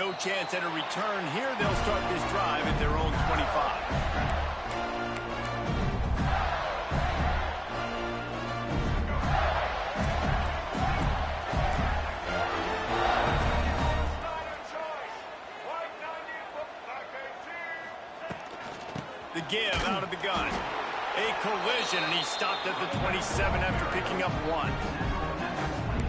no chance at a return here. They'll start this drive at their own 25. The give out of the gun. A collision, and he stopped at the 27 after picking up 1.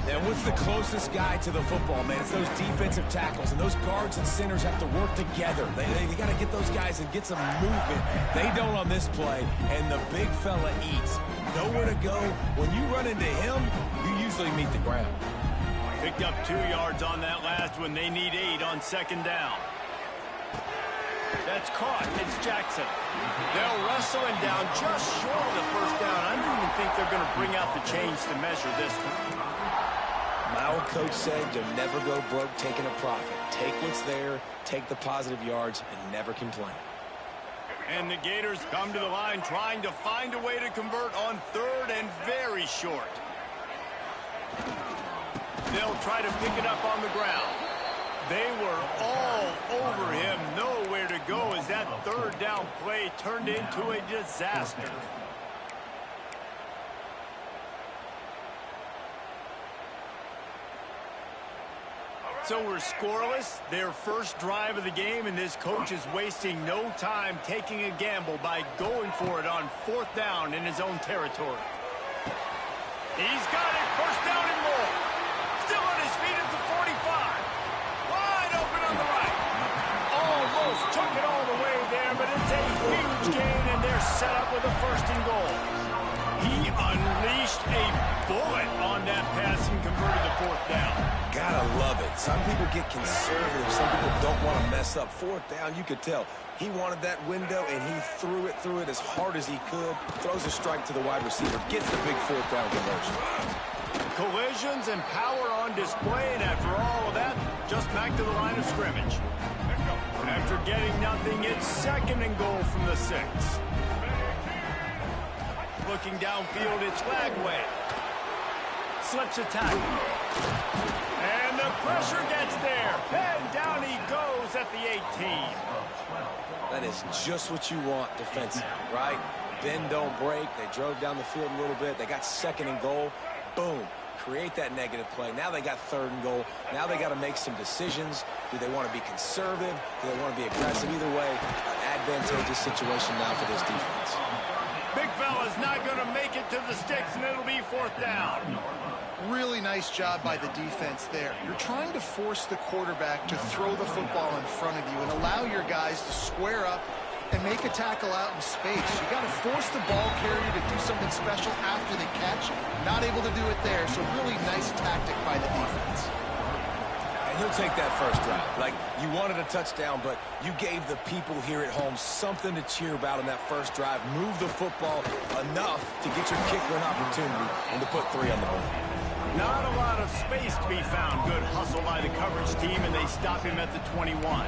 And what's the closest guy to the football, man? It's those defensive tackles, and those guards and centers have to work together. They got to get those guys and get some movement. They don't on this play, and the big fella eats. Nowhere to go. When you run into him, you usually meet the ground. Picked up 2 yards on that last one. They need 8 on second down. That's caught. It's Jackson. They'll wrestle him down just short of the first down. I don't even think they're going to bring out the chains to measure this one. My old coach said you'll never go broke taking a profit. Take what's there, take the positive yards, and never complain. And the Gators come to the line trying to find a way to convert on 3rd and very short. They'll try to pick it up on the ground. They were all over him, nowhere to go as that 3rd down play turned into a disaster. So we're scoreless, their first drive of the game, and this coach is wasting no time taking a gamble by going for it on 4th down in his own territory. He's got it, first down and more. Still on his feet at the 45. Wide open on the right. Almost took it all the way there, but it's a huge gain, and they're set up with a 1st and goal. He unleashed a bullet on that pass and converted the 4th down. Gotta love it. Some people get conservative. Some people don't want to mess up. 4th down, you could tell. He wanted that window, and he threw it as hard as he could. Throws a strike to the wide receiver. Gets the big 4th down conversion. Collisions and power on display, and after all of that, just back to the line of scrimmage. After getting nothing, it's 2nd and goal from the 6. Looking downfield, it's Lagway. Slips a tackle. And the pressure gets there. And down he goes at the 18. That is just what you want defensively, right? Bend, don't break. They drove down the field a little bit. They got 2nd and goal. Boom. Create that negative play. Now they got 3rd and goal. Now they got to make some decisions. Do they want to be conservative? Do they want to be aggressive? Either way, an advantageous situation now for this defense. Big fella's not going to make it to the sticks, and it'll be 4th down. Really nice job by the defense there. You're trying to force the quarterback to throw the football in front of you and allow your guys to square up and make a tackle out in space. You got to force the ball carrier to do something special after the catch. Not able to do it there, so really nice tactic by the defense. And he'll take that first drive. Like, you wanted a touchdown, but you gave the people here at home something to cheer about in that first drive. Move the football enough to get your kicker an opportunity and to put 3 on the board. Not a lot of space to be found. Good hustle by the coverage team, and they stop him at the 21.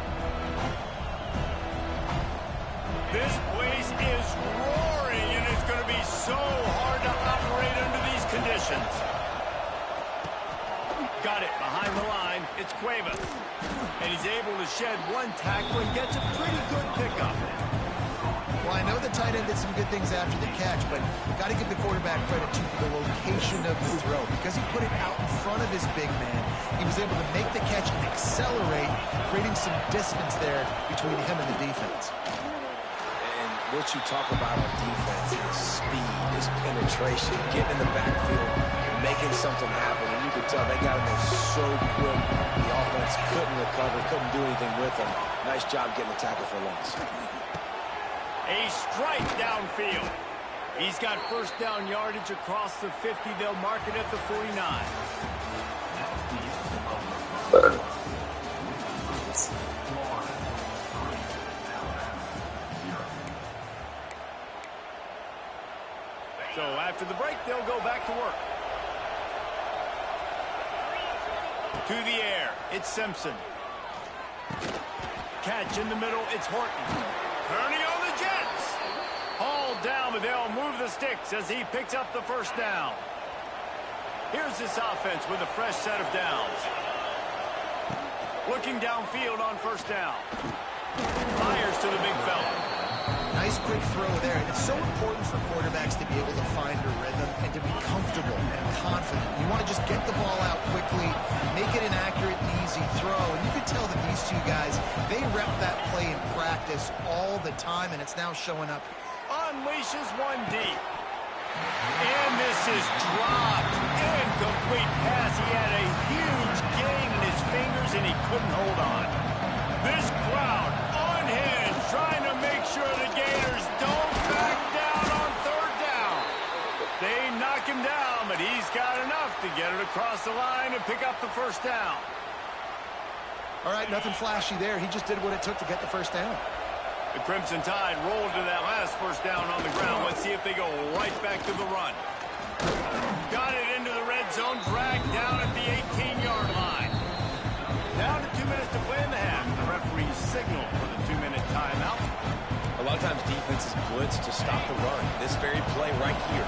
This place is roaring, and it's going to be so hard to operate under these conditions. Got it behind the line. It's Cuevas. And he's able to shed 1 tackle and gets a pretty good pickup. Well, I know the tight end did some good things after the catch, but got to give the quarterback credit to the location of the throw because he put it out in front of his big man. He was able to make the catch and accelerate, creating some distance there between him and the defense. And what you talk about on defense is speed, is penetration, getting in the backfield, making something happen. And you could tell they got him there so quick. The offense couldn't recover, couldn't do anything with him. Nice job getting the tackle for loss. A strike downfield. He's got 1st down yardage across the 50. They'll mark it at the 49. So after the break, they'll go back to work. To the air, it's Simpson. Catch in the middle, it's Horton. Turning on the Jets. Hauled down, but they'll move the sticks as he picks up the 1st down. Here's this offense with a fresh set of downs. Looking downfield on first down. Fires to the big fella. Nice quick throw there. And it's so important for quarterbacks to be able to find a rhythm and to be comfortable and confident. You want to just get the ball out quickly, make it an accurate and easy throw. And you can tell that these two guys, they rep that play in practice all the time, and it's now showing up. Unleashes one deep. And this is dropped. Incomplete pass. He had a huge gain in his fingers, and he couldn't hold on. This crowd unhinged, trying to make sure the Gators don't back down on third down. They knock him down, but he's got enough to get it across the line and pick up the first down. All right, nothing flashy there. He just did what it took to get the first down. The Crimson Tide rolled to that last first down on the ground. Let's see if they go right back to the run. Got it into the red zone, dragged down at the 18-yard line. Down to 2 minutes to play in the half. The referee signaled for the 2-minute timeout. A lot of times defenses blitz to stop the run. This very play right here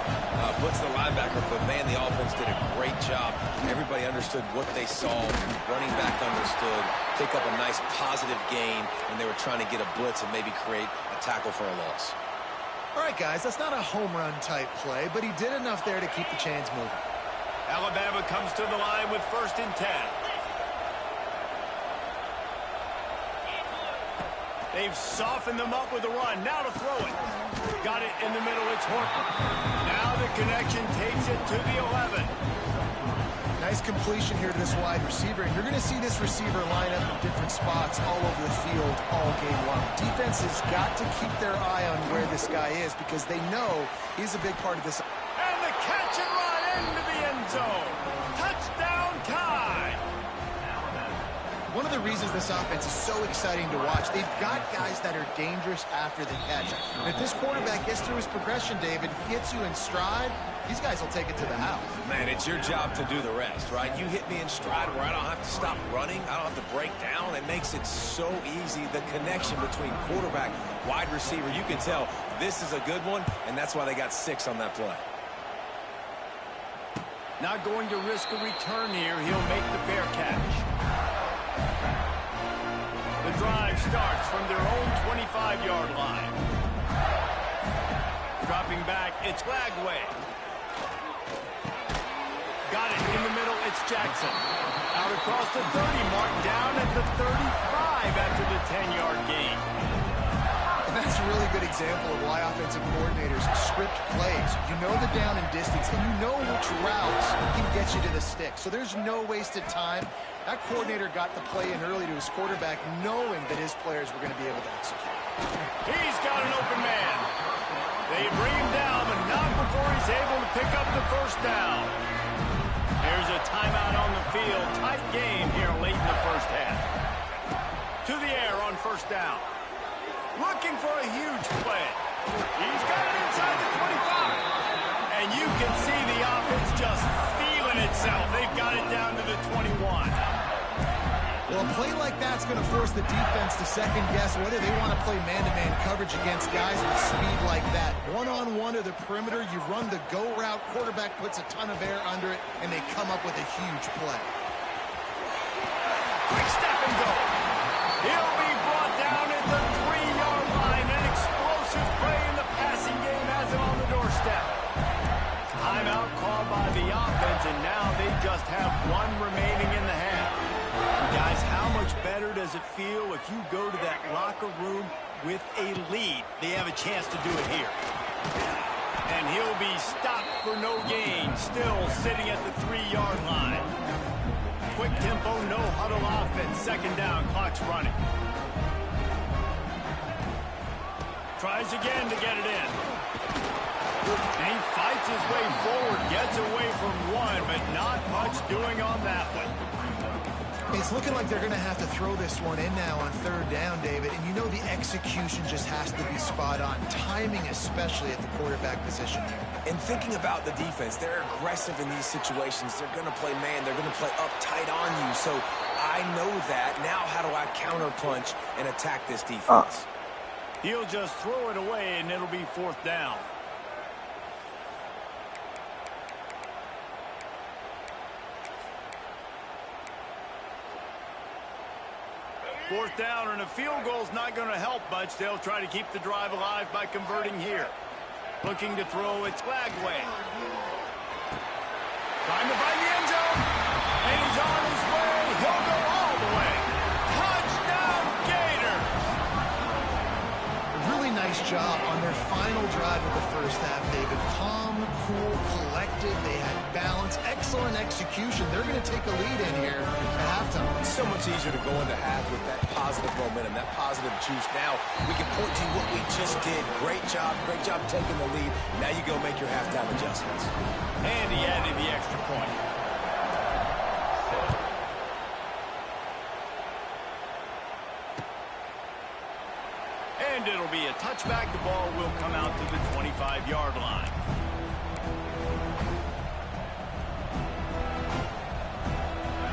blitz the linebacker, but man, the offense did a great job. Everybody understood what they saw. Running back understood. Pick up a nice positive gain when they were trying to get a blitz and maybe create a tackle for a loss. All right, guys, that's not a home run type play, but he did enough there to keep the chains moving. Alabama comes to the line with 1st and 10. They've softened them up with a run. Now to throw it. Got it in the middle. It's Horton. Now the connection takes it to the 11. Nice completion here to this wide receiver, and you're going to see this receiver line up in different spots all over the field all game long. Defense has got to keep their eye on where this guy is because they know he's a big part of this. And the catch and run into the end zone. Touchdown, Tide. One of the reasons this offense is so exciting to watch, they've got guys that are dangerous after the catch. And if this quarterback gets through his progression, David, gets you in stride, these guys will take it to the house. Man, it's your job to do the rest, right? You hit me in stride where I don't have to stop running. I don't have to break down. It makes it so easy. The connection between quarterback, wide receiver, you can tell this is a good one, and that's why they got 6 on that play. Not going to risk a return here. He'll make the fair catch. The drive starts from their own 25-yard line. Dropping back, it's Lagway. Got it in the middle, it's Jackson. Out across the 30 mark, down at the 35 after the 10-yard gain. And that's a really good example of why offensive coordinators script plays. You know the down and distance, and you know which routes can get you to the stick. So there's no wasted time. That coordinator got the play in early to his quarterback, knowing that his players were going to be able to execute. He's got an open man. They bring him down, but not before he's able to pick up the first down. There's a timeout on the field. Tight game here late in the first half. To the air on first down. Looking for a huge play. He's got it inside the 25. And you can see the offense just feeling itself. They've got it down to the 21. Well, a play like that's going to force the defense to second-guess whether they want to play man-to-man coverage against guys with speed like that. One-on-one to the perimeter, you run the go route, quarterback puts a ton of air under it, and they come up with a huge play. Quick step and go. He'll be brought down at the 3-yard line. An explosive play in the passing game has him on the doorstep. Timeout called by the offense, and now they just have one remaining in the half. Guys, how much better does it feel if you go to that locker room with a lead? They have a chance to do it here. And he'll be stopped for no gain, still sitting at the 3-yard line. Quick tempo, no huddle offense. 2nd down, clock's running. Tries again to get it in. And he fights his way forward, gets away from one, but not much doing on that one. It's looking like they're going to have to throw this one in now on 3rd down, David. And you know the execution just has to be spot on. Timing, especially at the quarterback position here. And thinking about the defense, they're aggressive in these situations. They're going to play man. They're going to play up tight on you. So I know that. Now how do I counterpunch and attack this defense? He'll just throw it away, and it'll be 4th down. Fourth down, and a field goal's not going to help much. They'll try to keep the drive alive by converting here. Looking to throw, it's Lagway. Trying to find the end zone. And he's on his way. He'll go all the way. Touchdown, Gators! A really nice job on their final drive of the first half, David. Calm, cool, collected. They had balance. Excellent execution. They're going to take a lead in here at halftime. It's so much easier to go into half with that positive momentum, that positive juice. Now we can point to what we just did. Great job taking the lead. Now you go make your halftime adjustments. And he added the extra point. And it'll be a touchback. The ball will come out to the 25-yard line.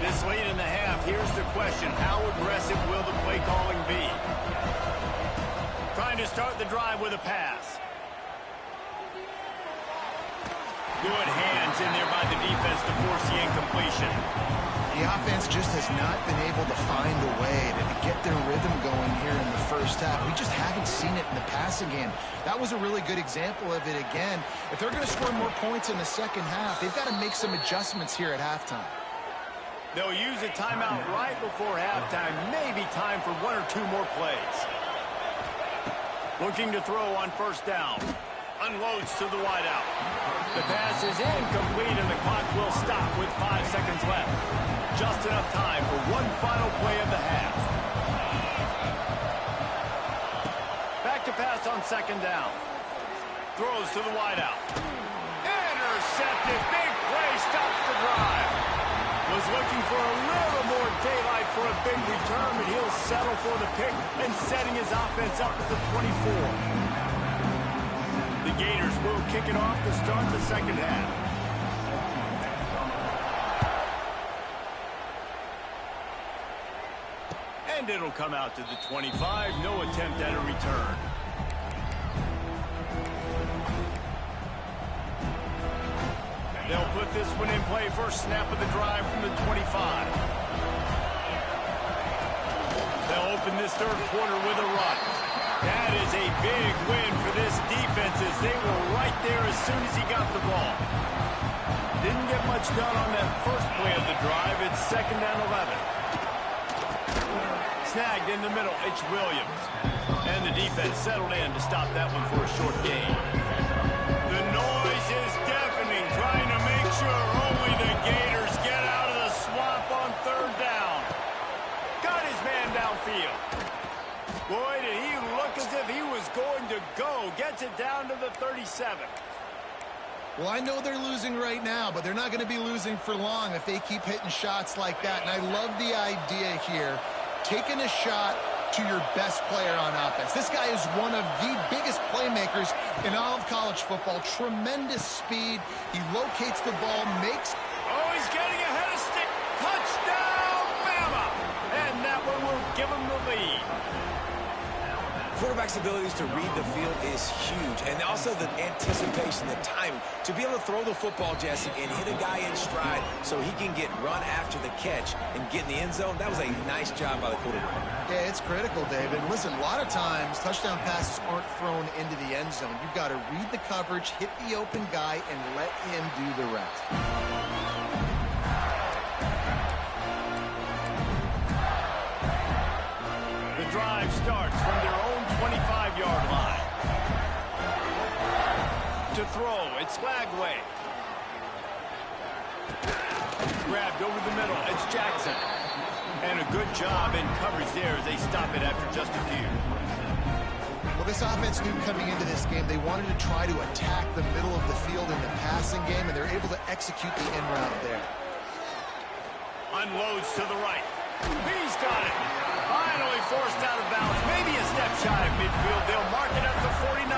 This late in the half, here's the question. How aggressive will the play calling be? Trying to start the drive with a pass. Good hands in there by the defense to force the incompletion. The offense just has not been able to find a way to get their rhythm going here in the first half. We just haven't seen it in the passing game. That was a really good example of it again. If they're going to score more points in the second half, they've got to make some adjustments here at halftime. They'll use a timeout right before halftime. Maybe time for one or two more plays. Looking to throw on first down. Unloads to the wideout. The pass is incomplete, and the clock will stop with 5 seconds left. Just enough time for one final play of the half. Back to pass on second down. Throws to the wideout. Intercepted. Big play stops the drive. Was looking for a little more daylight for a big return, but he'll settle for the pick and setting his offense up at the 24. The Gators will kick it off to start the second half. And it'll come out to the 25. No attempt at a return. They'll put this one in play. First snap of the drive from the 25. They'll open this third quarter with a run. That is a big win for this defense as they were right there as soon as he got the ball. Didn't get much done on that first play of the drive. It's second and 11. Snagged in the middle. It's Williams. And the defense settled in to stop that one for a short gain. The noise is deafening, trying to make sure only the Gators get out of the swamp on third down. Got his man downfield. Boy, did he look as if he was going to go. Gets it down to the 37. Well, I know they're losing right now, but they're not going to be losing for long if they keep hitting shots like that. And I love the idea here, taking a shot to your best player on offense. This guy is one of the biggest playmakers in all of college football. Tremendous speed. He locates the ball, makes... Oh, he's getting ahead of stick. Touchdown, Bama! And that one will give him the lead. Quarterback's abilities to read the field is huge, and also the anticipation, the timing. To be able to throw the football, Jesse, and hit a guy in stride so he can get run after the catch and get in the end zone, that was a nice job by the quarterback. Yeah, it's critical, David. Listen, a lot of times touchdown passes aren't thrown into the end zone. You've got to read the coverage, hit the open guy, and let him do the rest. The drive starts from their own 25-yard line. To throw, it's Lagway. Grabbed over the middle, it's Jackson. And a good job in coverage there as they stop it after just a few. Well, this offense knew coming into this game they wanted to try to attack the middle of the field in the passing game, and they're able to execute the in route there. Unloads to the right. He's got it. Finally forced out of bounds. Maybe a step shy of midfield. They'll mark it up to 49.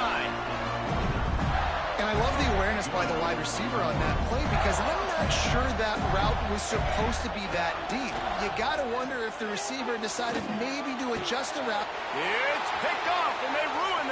And I love the awareness by the wide receiver on that play because I'm not sure that route was supposed to be that deep. You got to wonder if the receiver decided maybe to adjust the route. It's picked off, and they ruin the